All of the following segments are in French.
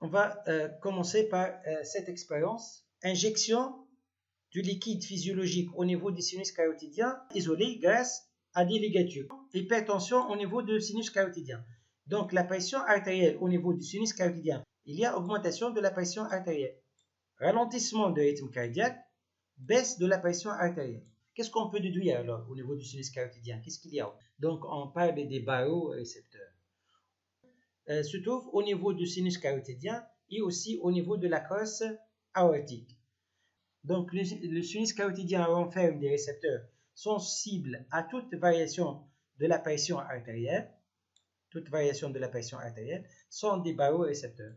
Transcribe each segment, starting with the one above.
On va commencer par cette expérience. Injection du liquide physiologique au niveau du sinus carotidien isolé grâce à des ligatures. Hypertension au niveau du sinus carotidien. Donc la pression artérielle au niveau du sinus carotidien, il y a augmentation de la pression artérielle. Ralentissement de rythme cardiaque, baisse de la pression artérielle. Qu'est-ce qu'on peut déduire alors au niveau du sinus carotidien? Qu'est-ce qu'il y a? Donc on parle des barorécepteurs. Se trouve au niveau du sinus carotidien et aussi au niveau de la crosse aortique. Donc le sinus carotidien renferme des récepteurs sensibles à toute variation de la pression artérielle. Toute variation de la pression artérielle sont des barorécepteurs.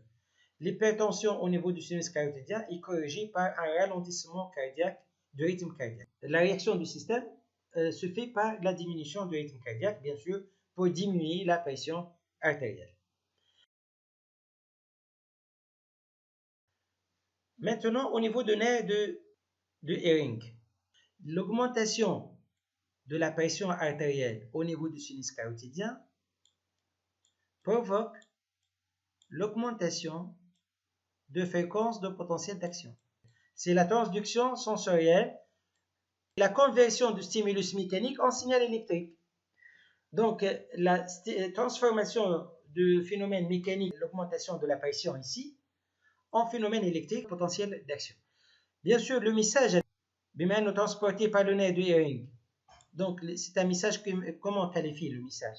L'hypertension au niveau du sinus carotidien est corrigée par un ralentissement cardiaque du rythme cardiaque. La réaction du système se fait par la diminution du rythme cardiaque, bien sûr, pour diminuer la pression artérielle. Maintenant, au niveau de nerf de Hering, l'augmentation de la pression artérielle au niveau du sinus carotidien provoque l'augmentation de fréquence de potentiel d'action. C'est la transduction sensorielle, la conversion du stimulus mécanique en signal électrique. Donc, la transformation du phénomène mécanique, l'augmentation de la pression ici, en phénomène électrique potentiel d'action. Bien sûr, le message est transporté par le nerf de Hering. Donc, c'est un message, comment on qualifie le message?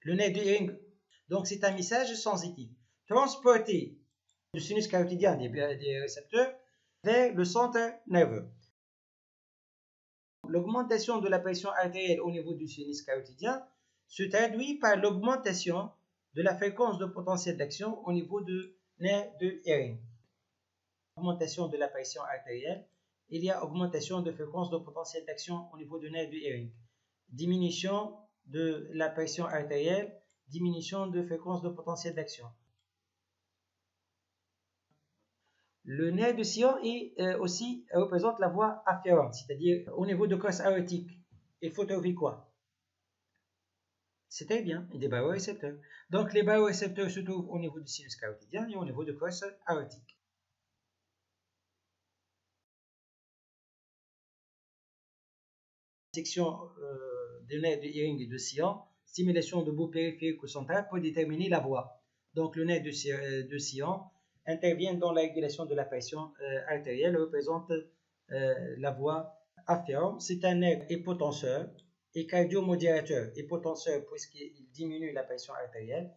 Le nerf de Hering, donc c'est un message sensitif, transporté du sinus carotidien des récepteurs vers le centre nerveux. L'augmentation de la pression artérielle au niveau du sinus carotidien se traduit par l'augmentation de la fréquence de potentiel d'action au niveau du nerf de Hering. Augmentation de la pression artérielle, il y a augmentation de fréquence de potentiel d'action au niveau du nerf de Hering. Diminution de la pression artérielle, diminution de fréquence de potentiel d'action. Le nerf de Sillon aussi représente la voie afférente, c'est-à-dire au niveau de crosse aortique. Il faut trouver quoi? C'est très bien, des barorécepteurs. Donc les barorécepteurs se trouvent au niveau du sinus carotidien et au niveau de crosse aortique. Section des nerfs de Hering et de Sillon, stimulation de bout périphérique ou central pour déterminer la voie. Donc le nerf de Sillon intervient dans la régulation de la pression artérielle, représente la voie afférente. C'est un nerf hypotenseur et cardiomodérateur. Hypotenseur puisqu'il diminue la pression artérielle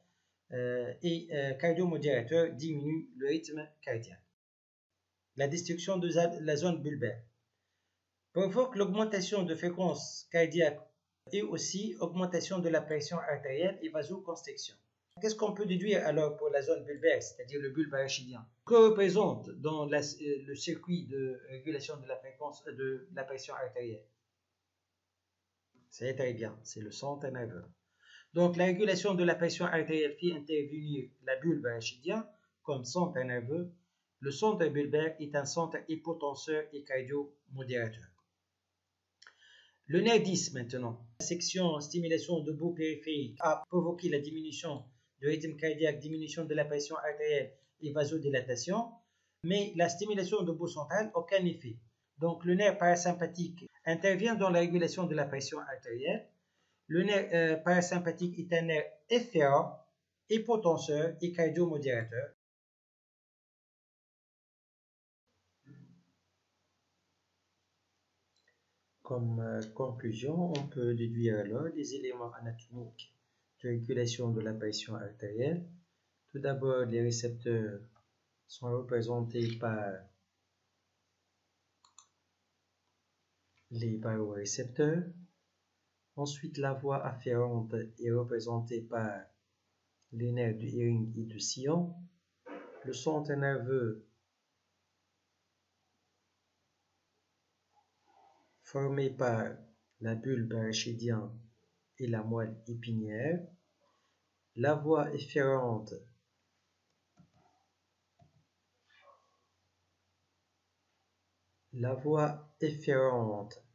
et cardiomodérateur diminue le rythme cardiaque. La destruction de la zone bulbaire provoque l'augmentation de fréquence cardiaque et aussi augmentation de la pression artérielle et vasoconstriction. Qu'est-ce qu'on peut déduire alors pour la zone bulbaire, c'est-à-dire le bulbe arachidien? Que représente dans le circuit de régulation de la fréquence de la pression artérielle? C'est très bien, c'est le centre nerveux. Donc la régulation de la pression artérielle fait intervenir la bulbe arachidien comme centre nerveux. Le centre bulbaire est un centre hypotenseur et cardiomodérateur. Le nerf 10 maintenant. La section stimulation de bout périphérique a provoqué la diminution du rythme cardiaque, diminution de la pression artérielle et vasodilatation, mais la stimulation de bout central, aucun effet. Donc le nerf parasympathique intervient dans la régulation de la pression artérielle. Le nerf parasympathique est un nerf efférent, hypotenseur et cardiomodérateur. Comme conclusion, on peut déduire alors les éléments anatomiques de régulation de la pression artérielle. Tout d'abord, les récepteurs sont représentés par les barorécepteurs. Ensuite, la voie afférente est représentée par les nerfs de Hering et de Sillon. Le centre nerveux formé par la bulbe arachidienne et la moelle épinière. La voie efférente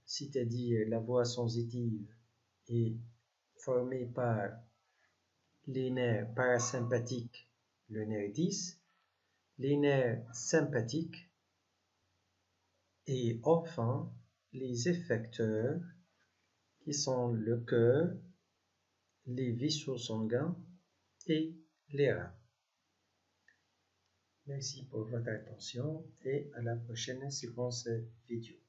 c'est-à-dire la voie sensitive, est formée par les nerfs parasympathiques, le nerf 10, les nerfs sympathiques et enfin les effecteurs qui sont le cœur, les vaisseaux sanguins et les reins. Merci pour votre attention et à la prochaine séquence vidéo.